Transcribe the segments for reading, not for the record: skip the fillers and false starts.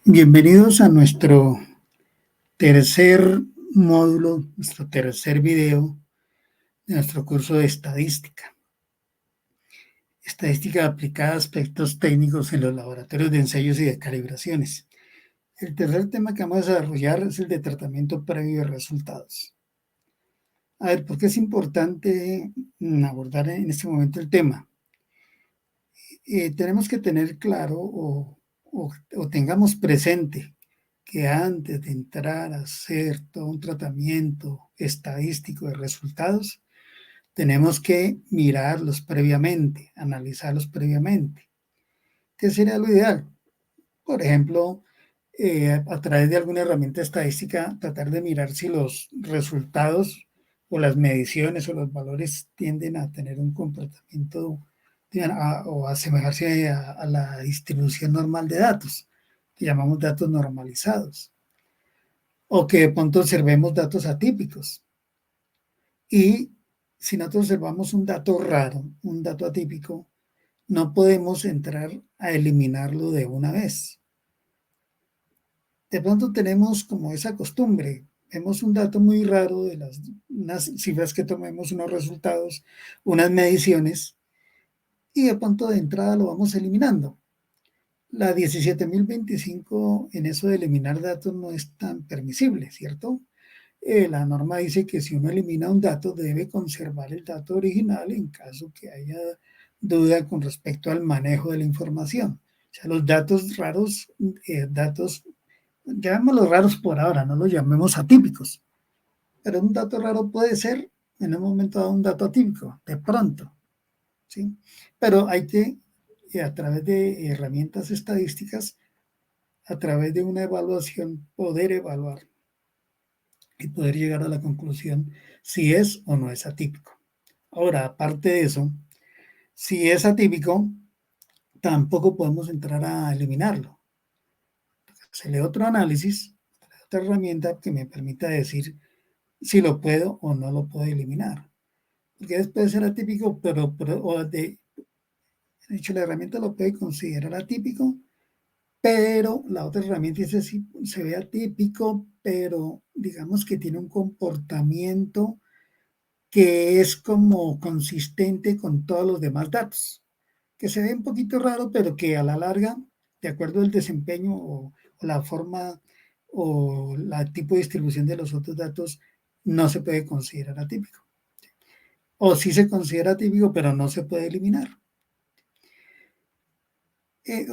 Bienvenidos a nuestro tercer módulo, nuestro tercer video de nuestro curso de estadística. Estadística aplicada a aspectos técnicos en los laboratorios de ensayos y de calibraciones. El tercer tema que vamos a desarrollar es el de tratamiento previo de resultados. A ver, ¿por qué es importante abordar en este momento el tema? Tenemos que tener claro o tengamos presente que antes de entrar a hacer todo un tratamiento estadístico de resultados, tenemos que mirarlos previamente, analizarlos previamente. ¿Qué sería lo ideal? Por ejemplo, a través de alguna herramienta estadística, tratar de mirar si los resultados o las mediciones o los valores tienden a tener un comportamiento o asemejarse a la distribución normal de datos, que llamamos datos normalizados, o que de pronto observemos datos atípicos. Y si nosotros observamos un dato raro, un dato atípico, no podemos entrar a eliminarlo de una vez. De pronto tenemos como esa costumbre, vemos un dato muy raro de unas cifras que tomemos, unos resultados, unas mediciones, y de pronto de entrada lo vamos eliminando. La 17.025 en eso de eliminar datos no es tan permisible, ¿cierto? La norma dice que si uno elimina un dato debe conservar el dato original en caso que haya duda con respecto al manejo de la información. O sea, los datos raros, llamémoslos raros por ahora, no los llamemos atípicos, pero un dato raro puede ser en un momento dado un dato atípico, de pronto, ¿sí? Pero hay que, a través de herramientas estadísticas, a través de una evaluación, poder evaluar y poder llegar a la conclusión si es o no es atípico. Ahora, aparte de eso, si es atípico, tampoco podemos entrar a eliminarlo. Se lee otro análisis, otra herramienta que me permita decir si lo puedo o no lo puedo eliminar. Porque puede ser atípico, de hecho la herramienta lo puede considerar atípico, pero la otra herramienta dice si se ve atípico, pero digamos que tiene un comportamiento que es como consistente con todos los demás datos, que se ve un poquito raro, pero que a la larga, de acuerdo al desempeño o la forma o la tipo de distribución de los otros datos, no se puede considerar atípico. O sí se considera atípico, pero no se puede eliminar.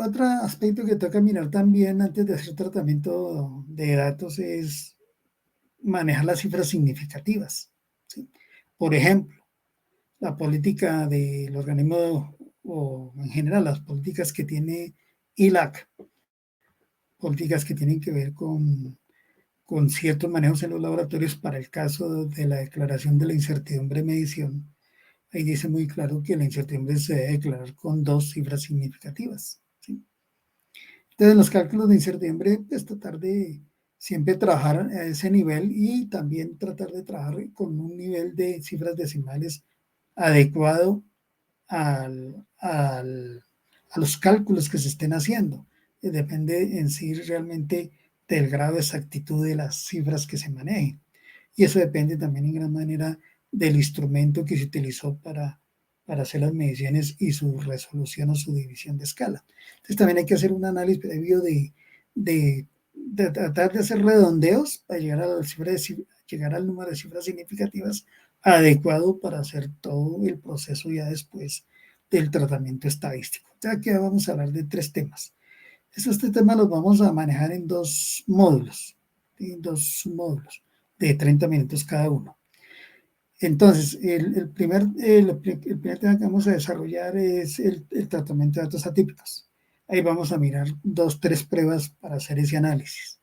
Otro aspecto que toca mirar también antes de hacer tratamiento de datos es manejar las cifras significativas, ¿sí? Por ejemplo, la política del organismo o en general las políticas que tiene ILAC, políticas que tienen que ver con ciertos manejos en los laboratorios para el caso de la declaración de la incertidumbre de medición. Ahí dice muy claro que la incertidumbre se debe declarar con dos cifras significativas, ¿sí? Entonces, en los cálculos de incertidumbre, pues tratar de siempre trabajar a ese nivel y también tratar de trabajar con un nivel de cifras decimales adecuado a los cálculos que se estén haciendo. Depende en sí realmente del grado de exactitud de las cifras que se manejen. Y eso depende también en gran manera del instrumento que se utilizó para hacer las mediciones y su resolución o su división de escala. Entonces también hay que hacer un análisis previo de tratar de hacer redondeos para llegar a la cifra llegar al número de cifras significativas adecuado para hacer todo el proceso ya después del tratamiento estadístico. Ya que vamos a hablar de tres temas. Estos tres temas los vamos a manejar en dos módulos, de 30 minutos cada uno. Entonces, el primer tema que vamos a desarrollar es el tratamiento de datos atípicos. Ahí vamos a mirar 2, 3 pruebas para hacer ese análisis.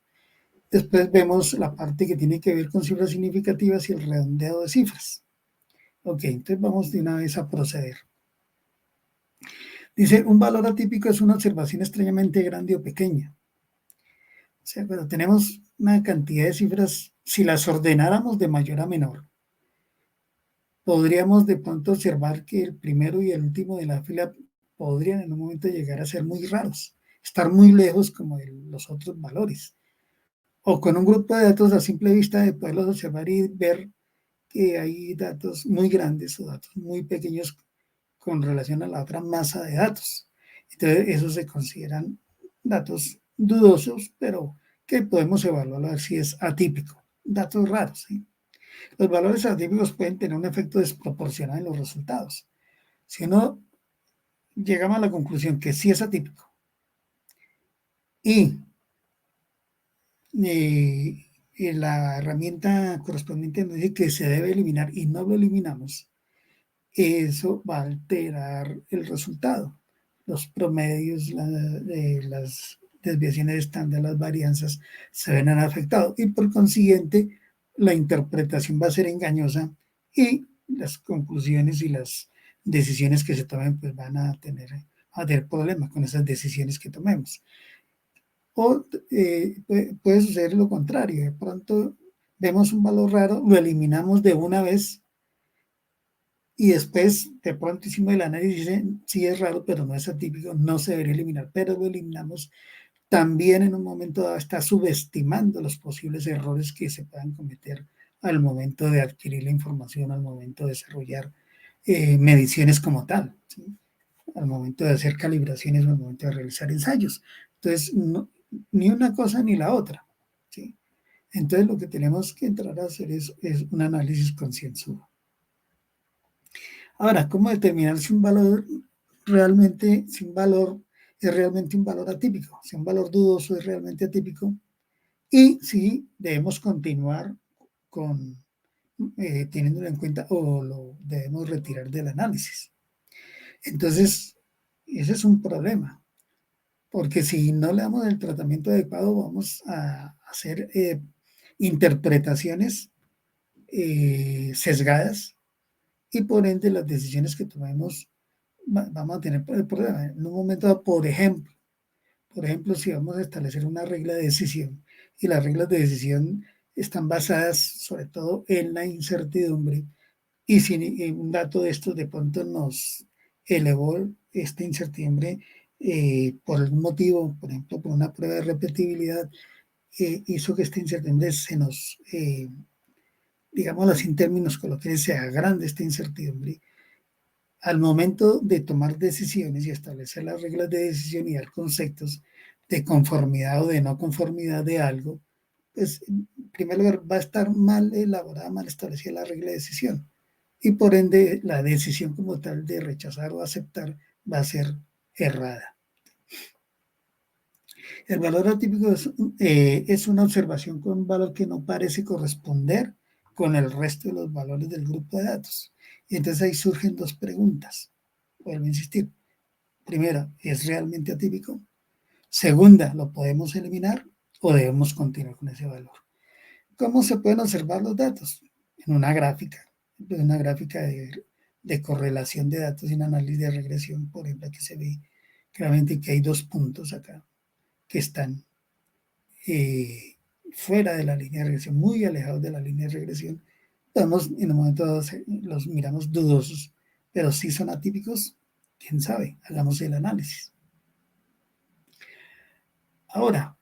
Después vemos la parte que tiene que ver con cifras significativas y el redondeo de cifras. Ok, entonces vamos de una vez a proceder. Dice, un valor atípico es una observación extrañamente grande o pequeña. O sea, cuando tenemos una cantidad de cifras, si las ordenáramos de mayor a menor, podríamos de pronto observar que el primero y el último de la fila podrían en un momento llegar a ser muy raros. estar muy lejos como los otros valores. O con un grupo de datos a simple vista de poderlos observar y ver que hay datos muy grandes o datos muy pequeños con relación a la otra masa de datos. Entonces, esos se consideran datos dudosos, pero que podemos evaluar a ver si es atípico. Datos raros, ¿sí? Los valores atípicos pueden tener un efecto desproporcionado en los resultados. Si uno llegamos a la conclusión que sí es atípico y, y la herramienta correspondiente nos dice que se debe eliminar y no lo eliminamos, eso va a alterar el resultado. Los promedios, las desviaciones estándar, las varianzas se ven afectados y por consiguiente la interpretación va a ser engañosa y las conclusiones y las decisiones que se tomen pues van a tener problemas con esas decisiones que tomemos. O puede suceder lo contrario, de pronto vemos un valor raro, lo eliminamos de una vez y después de pronto hicimos el análisis y dicen, sí es raro, pero no es atípico, no se debería eliminar, pero lo eliminamos. También en un momento dado está subestimando los posibles errores que se puedan cometer al momento de adquirir la información, al momento de desarrollar mediciones como tal, ¿sí? Al momento de hacer calibraciones, al momento de realizar ensayos. Entonces, ni una cosa ni la otra, ¿sí? Entonces, lo que tenemos que entrar a hacer es un análisis concienzudo. Ahora, ¿cómo determinar si un valor realmente, si un valor es realmente un valor atípico, si un valor dudoso es realmente atípico y si debemos continuar con teniéndolo en cuenta o lo debemos retirar del análisis? Entonces, ese es un problema, porque si no le damos el tratamiento adecuado, vamos a hacer interpretaciones sesgadas y por ende las decisiones que tomemos vamos a tener problemas. En un momento, por ejemplo, si vamos a establecer una regla de decisión y las reglas de decisión están basadas sobre todo en la incertidumbre y si un dato de estos de pronto nos elevó esta incertidumbre por algún motivo, por ejemplo, por una prueba de repetibilidad, hizo que esta incertidumbre se nos, digamos así en términos coloquiales, se agrande esta incertidumbre al momento de tomar decisiones y establecer las reglas de decisión y dar conceptos de conformidad o de no conformidad de algo, pues en primer lugar va a estar mal elaborada, mal establecida la regla de decisión y por ende la decisión como tal de rechazar o aceptar va a ser errada. El valor atípico es una observación con un valor que no parece corresponder con el resto de los valores del grupo de datos. Y entonces ahí surgen dos preguntas. Vuelvo a insistir. Primera, ¿es realmente atípico? Segunda, ¿lo podemos eliminar o debemos continuar con ese valor? ¿Cómo se pueden observar los datos? En una gráfica de correlación de datos y un análisis de regresión, por ejemplo, aquí se ve claramente que hay dos puntos acá que están eh, fuera de la línea de regresión, muy alejados de la línea de regresión. Podemos, en un momento dado, los miramos dudosos, pero si son atípicos, quién sabe, hagamos el análisis. Ahora,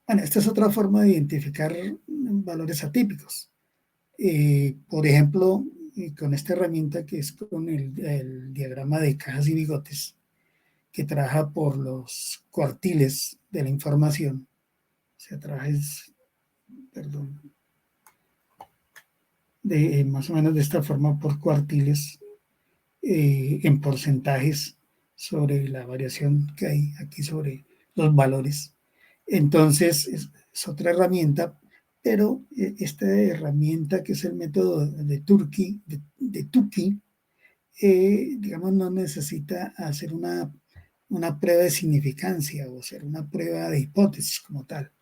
bueno, esta es otra forma de identificar valores atípicos. Por ejemplo, con esta herramienta que es con el diagrama de cajas y bigotes, que trabaja por los cuartiles de la información. Se trabaja, perdón, más o menos de esta forma por cuartiles en porcentajes sobre la variación que hay aquí sobre los valores. Entonces, es otra herramienta, pero esta herramienta que es el método de Tukey, digamos, no necesita hacer una prueba de significancia o hacer una prueba de hipótesis como tal.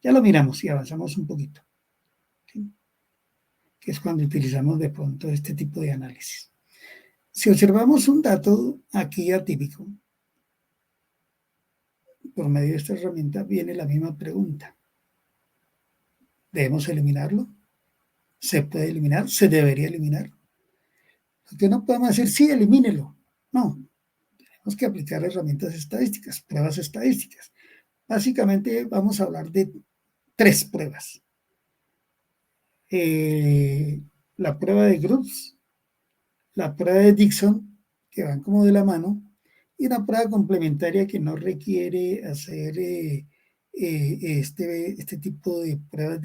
Ya lo miramos y avanzamos un poquito, ¿sí? Que es cuando utilizamos de pronto este tipo de análisis. Si observamos un dato aquí atípico, por medio de esta herramienta viene la misma pregunta. ¿Debemos eliminarlo? ¿Se puede eliminar? ¿Se debería eliminar? Porque no podemos decir, sí, elimínelo. No, Tenemos que aplicar herramientas estadísticas, pruebas estadísticas. Básicamente vamos a hablar de 3 pruebas. La prueba de Grubbs, la prueba de Dixon, que van como de la mano, y una prueba complementaria que no requiere hacer este tipo de pruebas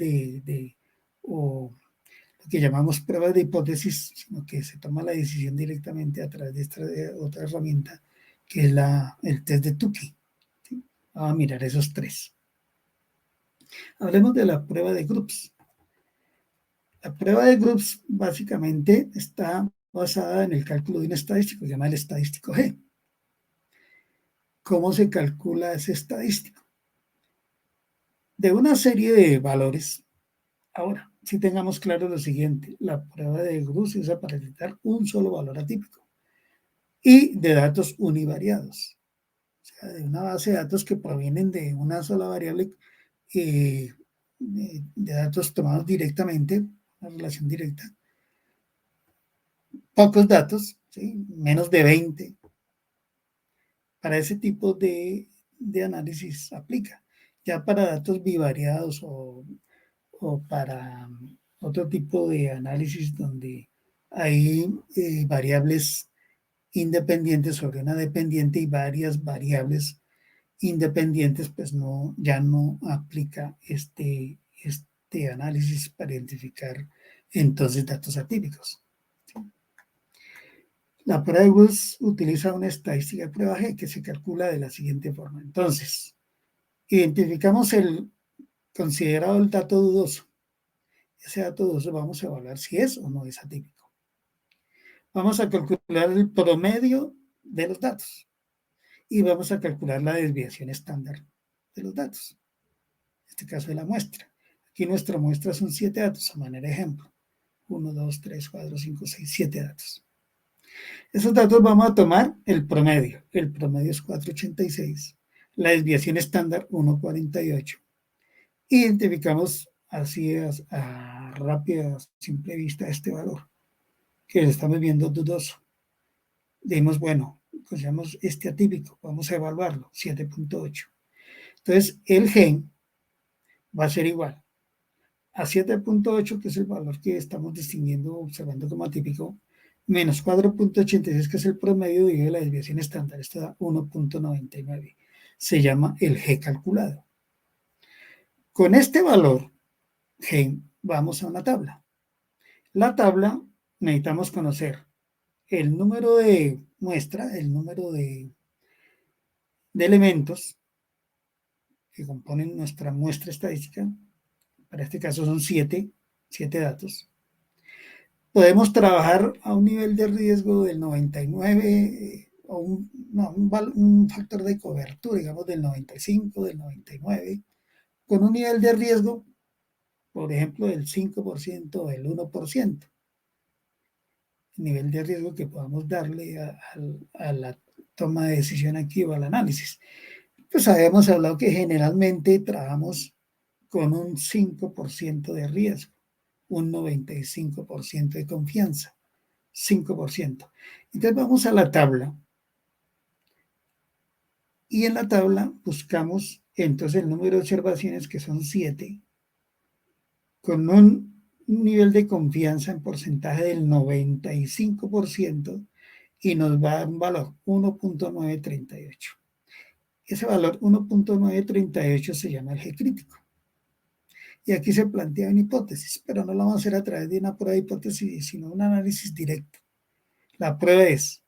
o lo que llamamos pruebas de hipótesis, sino que se toma la decisión directamente a través de esta otra herramienta, que es el test de Tukey. ¿Sí? Vamos a mirar esos 3. Hablemos de la prueba de Grubbs. La prueba de Grubbs básicamente está basada en el cálculo de un estadístico, se llama el estadístico G. ¿Cómo se calcula ese estadístico? De una serie de valores. Ahora, si tengamos claro lo siguiente, la prueba de Grubbs se usa para detectar un solo valor atípico y de datos univariados, o sea, de una base de datos que provienen de una sola variable, de datos tomados directamente, una relación directa, pocos datos, ¿sí? Menos de 20. Para ese tipo de análisis aplica. Ya para datos bivariados o para otro tipo de análisis donde hay variables independientes sobre una dependiente y varias variables independientes, pues no, ya no aplica este análisis para identificar entonces datos atípicos. La prueba de Woods utiliza una estadística de prueba G que se calcula de la siguiente forma. Entonces, identificamos considerado el dato dudoso. Ese dato dudoso vamos a evaluar si es o no es atípico. Vamos a calcular el promedio de los datos y vamos a calcular la desviación estándar de los datos. En este caso de la muestra. Aquí nuestra muestra son 7 datos a manera de ejemplo. 1, 2, 3, 4, 5, 6, 7 datos. Esos datos vamos a tomar el promedio. El promedio es 4,86. La desviación estándar 1,48. Identificamos así a rápida, simple vista este valor, que estamos viendo dudoso. Dimos, bueno, consideramos este atípico, vamos a evaluarlo, 7,8. Entonces, el gen va a ser igual a 7,8, que es el valor que estamos distinguiendo, observando como atípico, menos 4,86, que es el promedio de la desviación estándar. Esto da 1,99. Se llama el G calculado. Con este valor, G, vamos a una tabla. La tabla necesitamos conocer el número de muestra, el número de elementos que componen nuestra muestra estadística. Para este caso son 7 datos. Podemos trabajar a un nivel de riesgo del 99 o un factor de cobertura, digamos, del 95, del 99, con un nivel de riesgo, por ejemplo, del 5% o del 1%. El nivel de riesgo que podamos darle a la toma de decisión aquí o al análisis. Pues habíamos hablado que generalmente trabajamos con un 5% de riesgo, un 95% de confianza. 5%. Entonces vamos a la tabla y en la tabla buscamos entonces el número de observaciones, que son 7, con un nivel de confianza en porcentaje del 95% y nos va a dar un valor 1,938. Ese valor 1,938 se llama el G crítico. Y aquí se plantea una hipótesis, pero no lo vamos a hacer a través de una prueba de hipótesis, sino un análisis directo. La prueba es,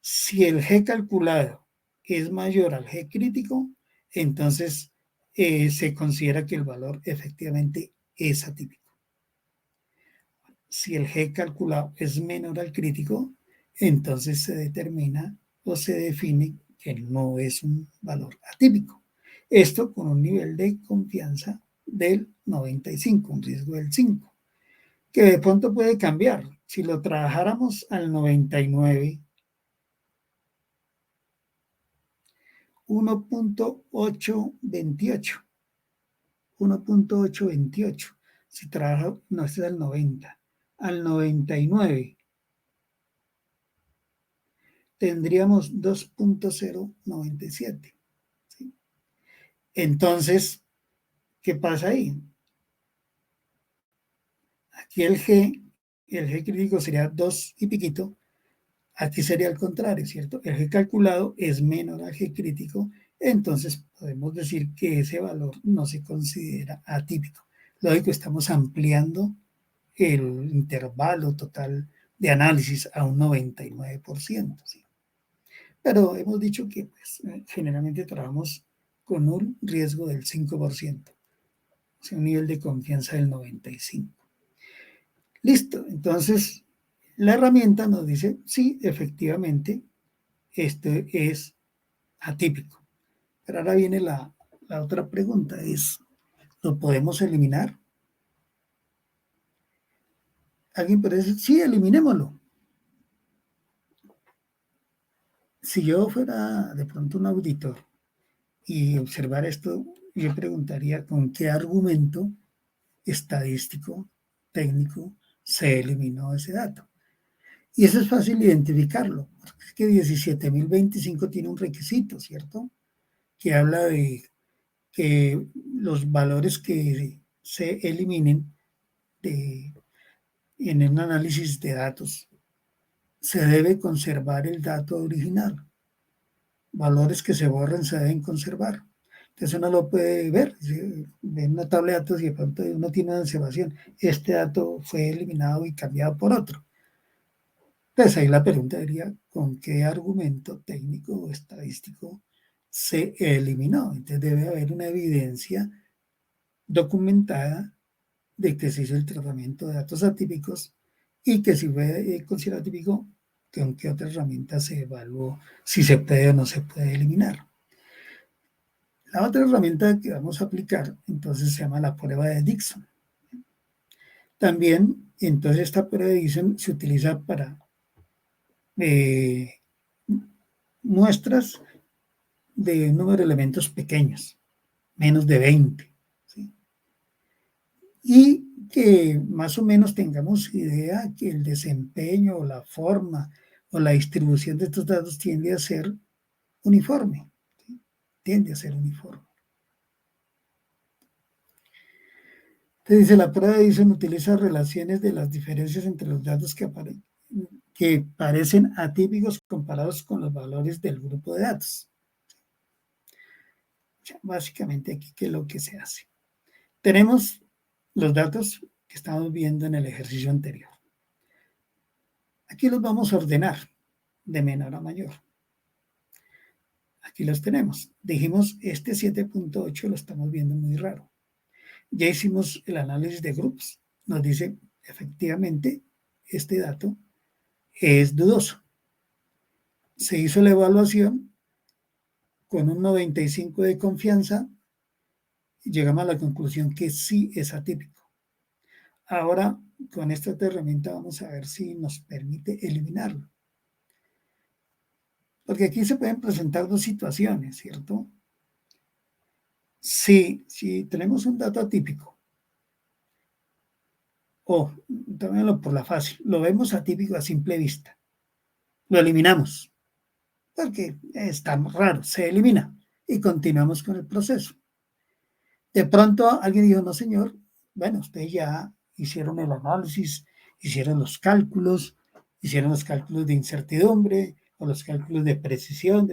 si el G calculado es mayor al G crítico, entonces se considera que el valor efectivamente es atípico. Si el G calculado es menor al crítico, entonces se determina o se define que no es un valor atípico. Esto con un nivel de confianza del 95, un riesgo del 5, que de pronto puede cambiar. Si lo trabajáramos al 99, 1,828. 1,828. Si trabaja, no, este es el 90. Al 99, tendríamos 2.097. ¿Sí? Entonces, ¿qué pasa ahí? Aquí el G crítico sería 2 y piquito, aquí sería al contrario, ¿cierto? El G calculado es menor al G crítico, entonces podemos decir que ese valor no se considera atípico. Lógico, estamos ampliando el intervalo total de análisis a un 99%, ¿sí? Pero hemos dicho que pues, generalmente trabajamos con un riesgo del 5%, o sea, un nivel de confianza del 95%. Listo, entonces la herramienta nos dice, sí, efectivamente, esto es atípico. Pero ahora viene la otra pregunta, es, ¿lo podemos eliminar? Alguien puede decir, sí, eliminémoslo. Si yo fuera de pronto un auditor y observar esto, yo preguntaría con qué argumento estadístico, técnico, se eliminó ese dato. Y eso es fácil identificarlo, porque es que 17.025 tiene un requisito, ¿cierto? Que habla de que los valores que se eliminen de, en un análisis de datos, se debe conservar el dato original. Valores que se borren se deben conservar. Entonces uno lo puede ver, en una tabla de datos y de pronto uno tiene una observación, este dato fue eliminado y cambiado por otro. Entonces ahí la pregunta sería, ¿con qué argumento técnico o estadístico se eliminó? Entonces debe haber una evidencia documentada de que se hizo el tratamiento de datos atípicos y que si fue considerado atípico, con qué otra herramienta se evaluó si se puede o no se puede eliminar. La otra herramienta que vamos a aplicar entonces se llama la prueba de Dixon. También, entonces, esta prueba de Dixon se utiliza para muestras de un número de elementos pequeños, menos de 20. ¿Sí? Y que más o menos tengamos idea que el desempeño o la forma o la distribución de estos datos tiende a ser uniforme. ¿Sí? Tiende a ser uniforme. Entonces dice, la prueba de Dixon utiliza relaciones de las diferencias entre los datos que parecen atípicos comparados con los valores del grupo de datos. Ya, básicamente aquí, ¿qué es lo que se hace? Tenemos los datos que estamos viendo en el ejercicio anterior. Aquí los vamos a ordenar de menor a mayor. Aquí los tenemos. Dijimos, este 7.8 lo estamos viendo muy raro. Ya hicimos el análisis de grupos. Nos dice, efectivamente, este dato es dudoso. Se hizo la evaluación con un 95 de confianza y llegamos a la conclusión que sí es atípico. Ahora, con esta otra herramienta vamos a ver si nos permite eliminarlo. Porque aquí se pueden presentar dos situaciones, ¿cierto? Si tenemos un dato atípico, o tomémoslo por la fácil, lo vemos atípico a simple vista, lo eliminamos, porque está raro, se elimina y continuamos con el proceso. De pronto alguien dijo, no señor, bueno, ustedes ya hicieron el análisis, hicieron los cálculos de incertidumbre o los cálculos de precisión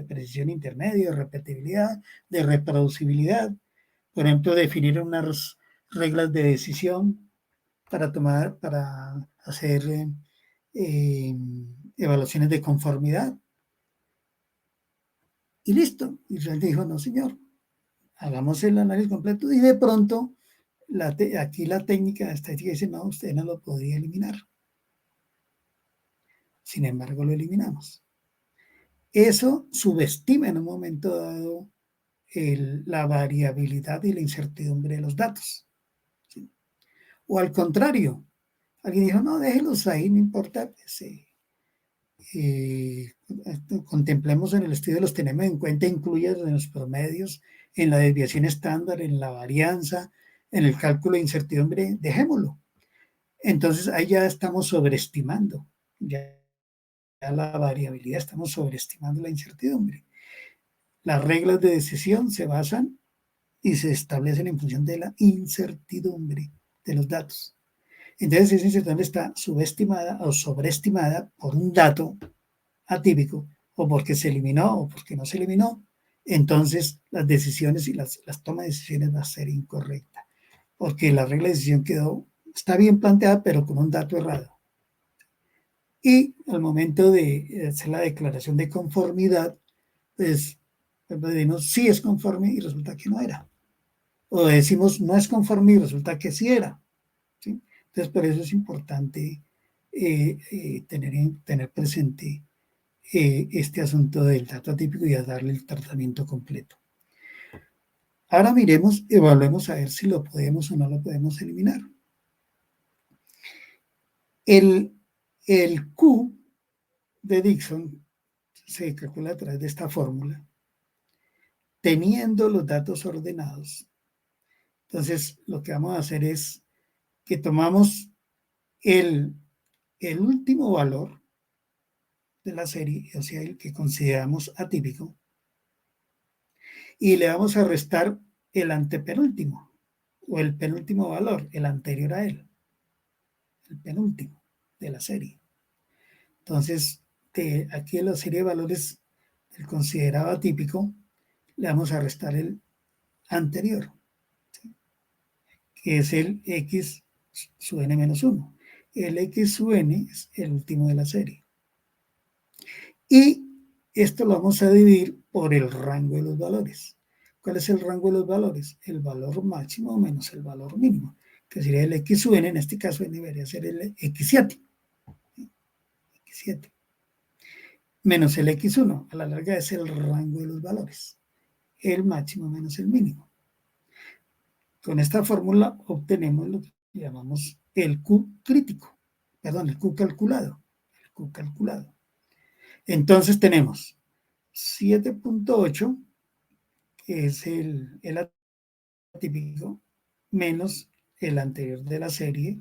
intermedia, de repetibilidad, de reproducibilidad. Por ejemplo, definir unas reglas de decisión para hacer eh, evaluaciones de conformidad. Y listo. Y él dijo, no señor, hagamos el análisis completo y de pronto aquí la técnica estadística dice, no, usted no lo podría eliminar. Sin embargo, lo eliminamos. Eso subestima en un momento dado la variabilidad y la incertidumbre de los datos. ¿Sí? O al contrario, alguien dijo, no, déjenlos ahí, no importa, pues, contemplemos en el estudio, los tenemos en cuenta, incluye en los promedios, en la desviación estándar, en la varianza, en el cálculo de incertidumbre, dejémoslo. Entonces ahí ya estamos sobreestimando, ya la variabilidad, estamos sobreestimando la incertidumbre. Las reglas de decisión se basan y se establecen en función de la incertidumbre de los datos. Entonces, esa incertidumbre está subestimada o sobreestimada por un dato atípico, o porque se eliminó o porque no se eliminó. Entonces, las decisiones y las tomas de decisiones va a ser incorrecta, porque la regla de decisión está bien planteada, pero con un dato errado. Y al momento de hacer la declaración de conformidad, pues decimos sí es conforme y resulta que no era. O decimos no es conforme y resulta que sí era. ¿Sí? Entonces, por eso es importante tener presente este asunto del dato atípico y a darle el tratamiento completo. Ahora evaluemos a ver si lo podemos o no lo podemos eliminar. El Q de Dixon se calcula a través de esta fórmula, teniendo los datos ordenados. Entonces, lo que vamos a hacer es que tomamos el último valor de la serie, o sea, el que consideramos atípico, y le vamos a restar el antepenúltimo o el penúltimo valor, el anterior a él, el penúltimo de la serie. Entonces, aquí en la serie de valores del considerado atípico, le vamos a restar el anterior, ¿sí? Que es el x sub n menos 1. El x sub n es el último de la serie. Y esto lo vamos a dividir por el rango de los valores. ¿Cuál es el rango de los valores? El valor máximo menos el valor mínimo, que sería el x sub n, en este caso debería ser el x7. X7 menos el x1, a la larga es el rango de los valores, el máximo menos el mínimo. Con esta fórmula obtenemos lo que llamamos el Q crítico, perdón, el Q calculado. El Q calculado. Entonces tenemos 7.8, que es el atípico, menos el anterior de la serie,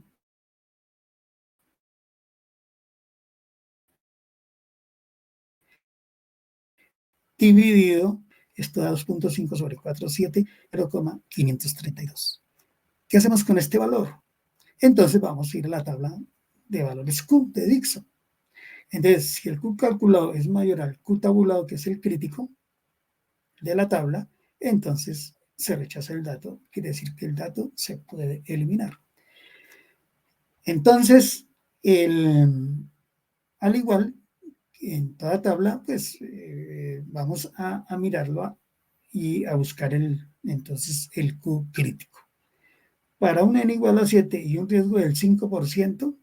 dividido, esto da 2.5 sobre 4, 7, 0,532. ¿Qué hacemos con este valor? Entonces vamos a ir a la tabla de valores Q de Dixon. Entonces, si el Q calculado es mayor al Q tabulado, que es el crítico de la tabla, entonces se rechaza el dato, quiere decir que el dato se puede eliminar. Entonces, al igual que en toda tabla, pues vamos a mirarlo y a buscar entonces el Q crítico. Para un n igual a 7 y un riesgo del 5%,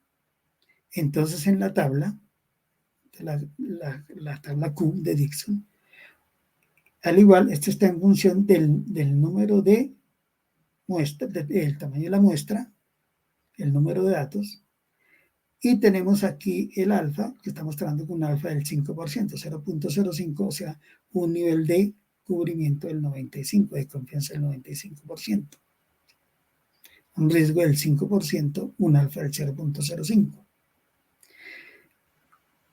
entonces en la tabla, la tabla Q de Dixon, al igual, esto está en función del número de muestra, del tamaño de la muestra, el número de datos, y tenemos aquí el alfa, que está mostrando con un alfa del 5%, 0.05, o sea, un nivel de cubrimiento del 95%, de confianza del 95%. Un riesgo del 5%, un alfa del 0.05.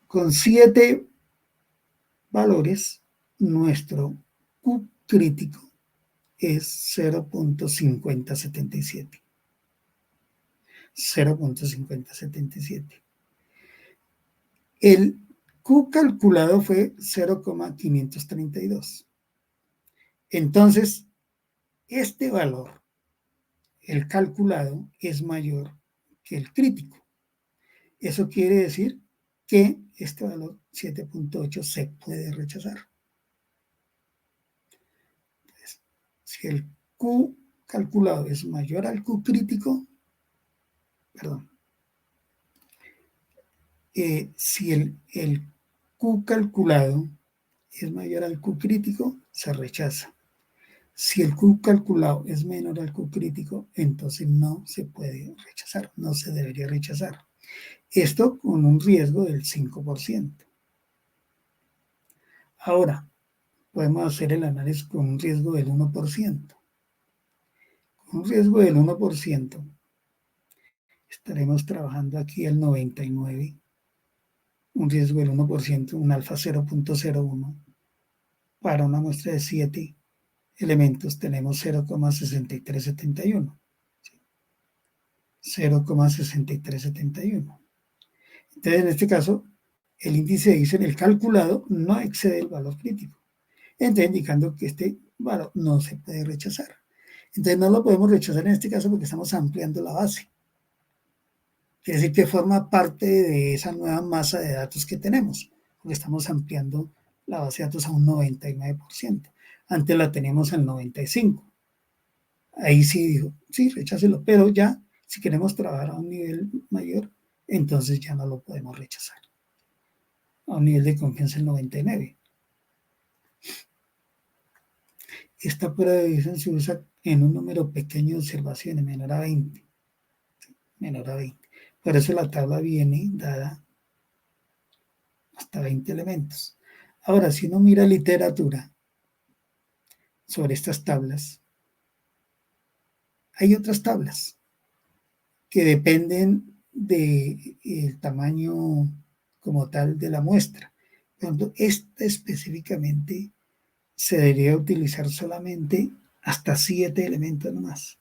Con 7 valores, nuestro Q crítico es 0.5077. 0.5077. El Q calculado fue 0,532. Entonces, este valor, el calculado, es mayor que el crítico. Eso quiere decir que este valor 7.8 se puede rechazar. Entonces, si el Q calculado es mayor al Q crítico, perdón, si el Q calculado es mayor al Q crítico, se rechaza. Si el Q calculado es menor al Q crítico, entonces no se puede rechazar, no se debería rechazar. Esto con un riesgo del 5%. Ahora, podemos hacer el análisis con un riesgo del 1%. Con un riesgo del 1%, estaremos trabajando aquí el 99 un riesgo del 1%, un alfa 0.01. Para una muestra de 7 elementos tenemos 0,6371. 0,6371. Entonces, en este caso, el índice dice en el calculado no excede el valor crítico. Entonces, indicando que este valor no se puede rechazar. Entonces, no lo podemos rechazar en este caso porque estamos ampliando la base. Quiere decir que forma parte de esa nueva masa de datos que tenemos, porque estamos ampliando la base de datos a un 99%. Antes la teníamos en 95%. Ahí sí dijo, sí, rechácelo, pero ya si queremos trabajar a un nivel mayor, entonces ya no lo podemos rechazar. A un nivel de confianza del 99%. Esta prueba de Bayesian se usa en un número pequeño de observaciones, menor a 20. Menor a 20. Por eso la tabla viene dada hasta 20 elementos. Ahora, si uno mira literatura sobre estas tablas, hay otras tablas que dependen del tamaño como tal de la muestra. Cuando esta específicamente se debería utilizar solamente hasta 7 elementos nomás.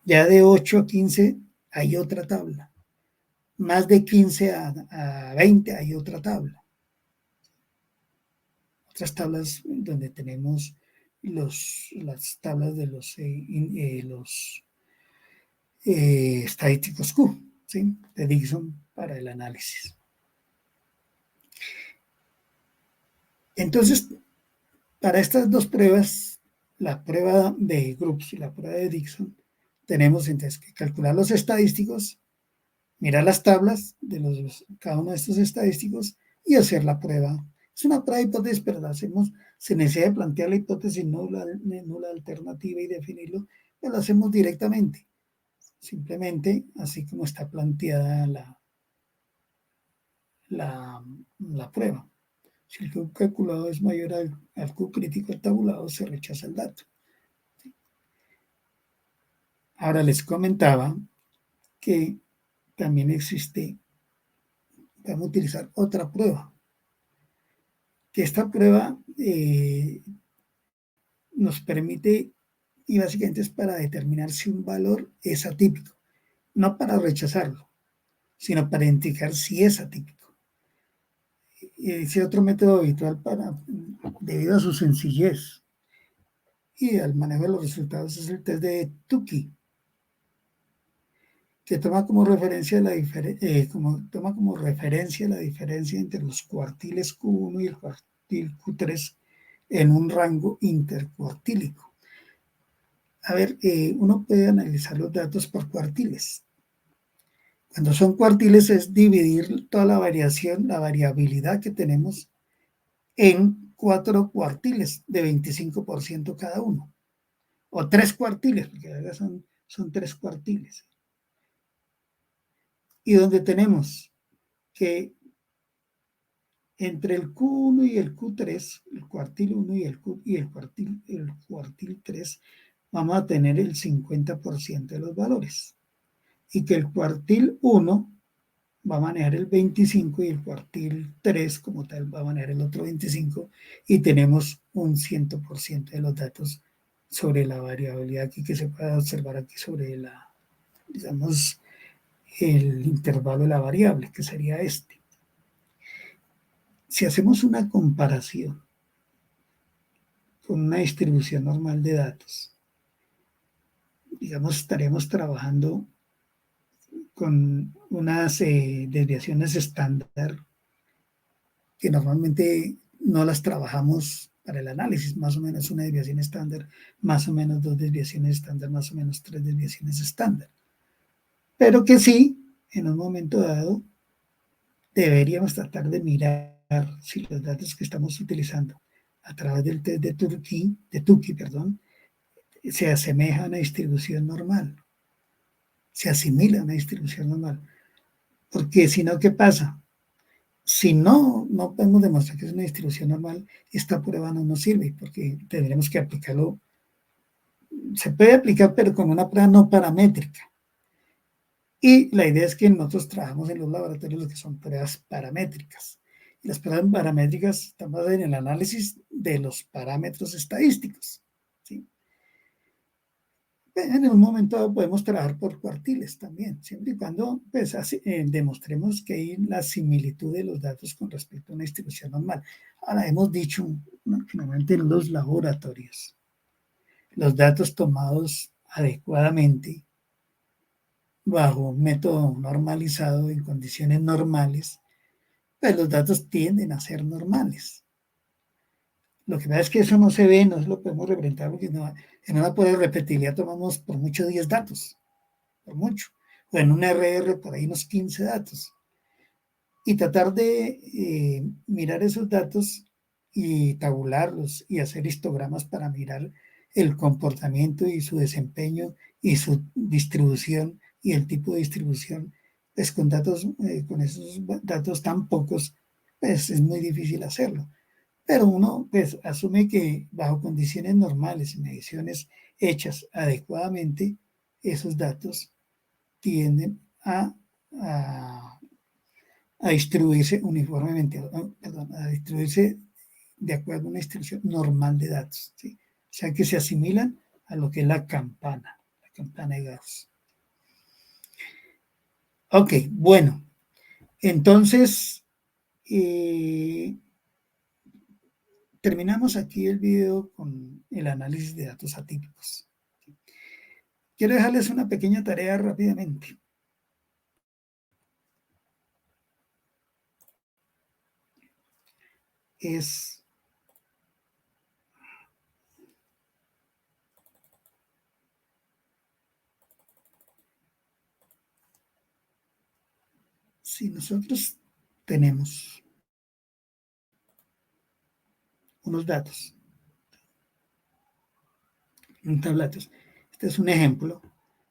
Ya de 8 a 15 hay otra tabla. Más de 15 a 20 hay otra tabla. Otras tablas donde tenemos las tablas de los estadísticos Q, ¿sí? De Dixon para el análisis. Entonces, para estas dos pruebas, la prueba de Groups y la prueba de Dixon, tenemos entonces que calcular los estadísticos, mirar las tablas de cada uno de estos estadísticos y hacer la prueba. Es una prueba de hipótesis, pero la hacemos, se necesita plantear la hipótesis nula alternativa y definirlo, pero lo hacemos directamente. Simplemente, así como está planteada la prueba. Si el Q calculado es mayor al Q crítico al tabulado, se rechaza el dato. Ahora les comentaba que también existe, vamos a utilizar otra prueba, que esta prueba nos permite, y básicamente es para determinar si un valor es atípico, no para rechazarlo, sino para identificar si es atípico. Ese otro método habitual debido a su sencillez y al manejo de los resultados es el test de Tukey, que toma como referencia la diferencia entre los cuartiles Q1 y el cuartil Q3 en un rango intercuartílico. A ver, uno puede analizar los datos por cuartiles. Cuando son cuartiles es dividir toda la variabilidad que tenemos en 4 cuartiles de 25% cada uno. O 3 cuartiles, porque ahora son 3 cuartiles. Y donde tenemos que entre el Q1 y el Q3, el cuartil 1 y el cuartil 3, vamos a tener el 50% de los valores. Y que el cuartil 1 va a manejar el 25 y el cuartil 3 como tal va a manejar el otro 25 y tenemos un 100% de los datos sobre la variabilidad aquí que se puede observar aquí sobre digamos, el intervalo de la variable, que sería este. Si hacemos una comparación con una distribución normal de datos, digamos, estaríamos trabajando con unas desviaciones estándar que normalmente no las trabajamos para el análisis, más o menos una desviación estándar, más o menos 2 desviaciones estándar, más o menos 3 desviaciones estándar. Pero que sí, en un momento dado, deberíamos tratar de mirar si los datos que estamos utilizando a través del test de Tukey, se asemeja a una distribución normal, se asimila a una distribución normal. Porque si no, ¿qué pasa? Si no podemos demostrar que es una distribución normal, esta prueba no nos sirve porque tendremos que aplicarlo. Se puede aplicar, pero con una prueba no paramétrica. Y la idea es que nosotros trabajamos en los laboratorios lo que son pruebas paramétricas. Y las pruebas paramétricas están basadas en el análisis de los parámetros estadísticos. ¿Sí? En un momento dado podemos trabajar por cuartiles también, siempre y cuando pues, demostremos que hay la similitud de los datos con respecto a una distribución normal. Ahora, hemos dicho, ¿no?, que normalmente en los laboratorios, los datos tomados adecuadamente bajo un método normalizado en condiciones normales, pues los datos tienden a ser normales. Lo que pasa es que eso no se ve, no lo podemos representar porque no, en una prueba de repetibilidad tomamos por mucho 10 datos, por mucho, o en un RR por ahí unos 15 datos. Y tratar de mirar esos datos y tabularlos y hacer histogramas para mirar el comportamiento y su desempeño y su distribución y el tipo de distribución, pues con esos datos tan pocos, pues es muy difícil hacerlo. Pero uno pues asume que bajo condiciones normales y mediciones hechas adecuadamente, esos datos tienden a a distribuirse uniformemente, perdón, a distribuirse de acuerdo a una distribución normal de datos, ¿sí? O sea que se asimilan a lo que es la campana de Gauss. Ok, bueno, entonces terminamos aquí el video con el análisis de datos atípicos. Quiero dejarles una pequeña tarea rápidamente. Es si nosotros tenemos unos datos, un tablatos. Este es un ejemplo,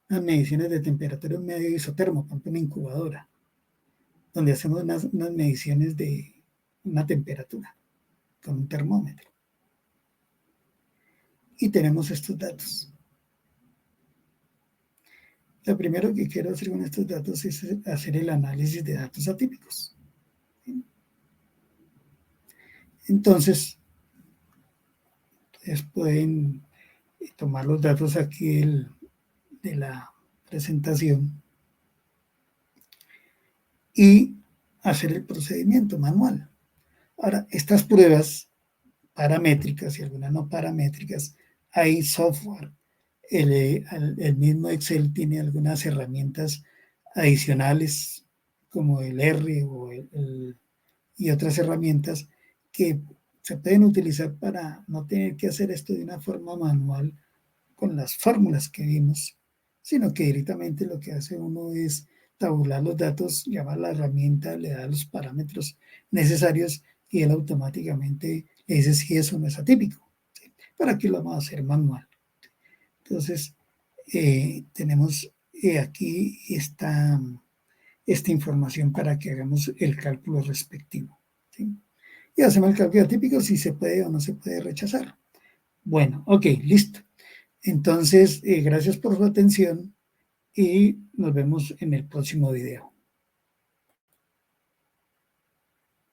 las mediciones de temperatura en medio isotermo, por ejemplo, una incubadora, donde hacemos unas mediciones de una temperatura con un termómetro. Y tenemos estos datos. Lo primero que quiero hacer con estos datos es hacer el análisis de datos atípicos. Entonces, ustedes pueden tomar los datos aquí de la presentación y hacer el procedimiento manual. Ahora, estas pruebas paramétricas y algunas no paramétricas, hay software. El mismo Excel tiene algunas herramientas adicionales como el R y otras herramientas que se pueden utilizar para no tener que hacer esto de una forma manual con las fórmulas que vimos, sino que directamente lo que hace uno es tabular los datos, llama a la herramienta, le da los parámetros necesarios y él automáticamente le dice si eso no es atípico. ¿Sí? Pero aquí lo vamos a hacer manual. Entonces, tenemos aquí esta información para que hagamos el cálculo respectivo. ¿Sí? Y hacemos el cálculo atípico si se puede o no se puede rechazar. Bueno, ok, listo. Entonces, gracias por su atención y nos vemos en el próximo video.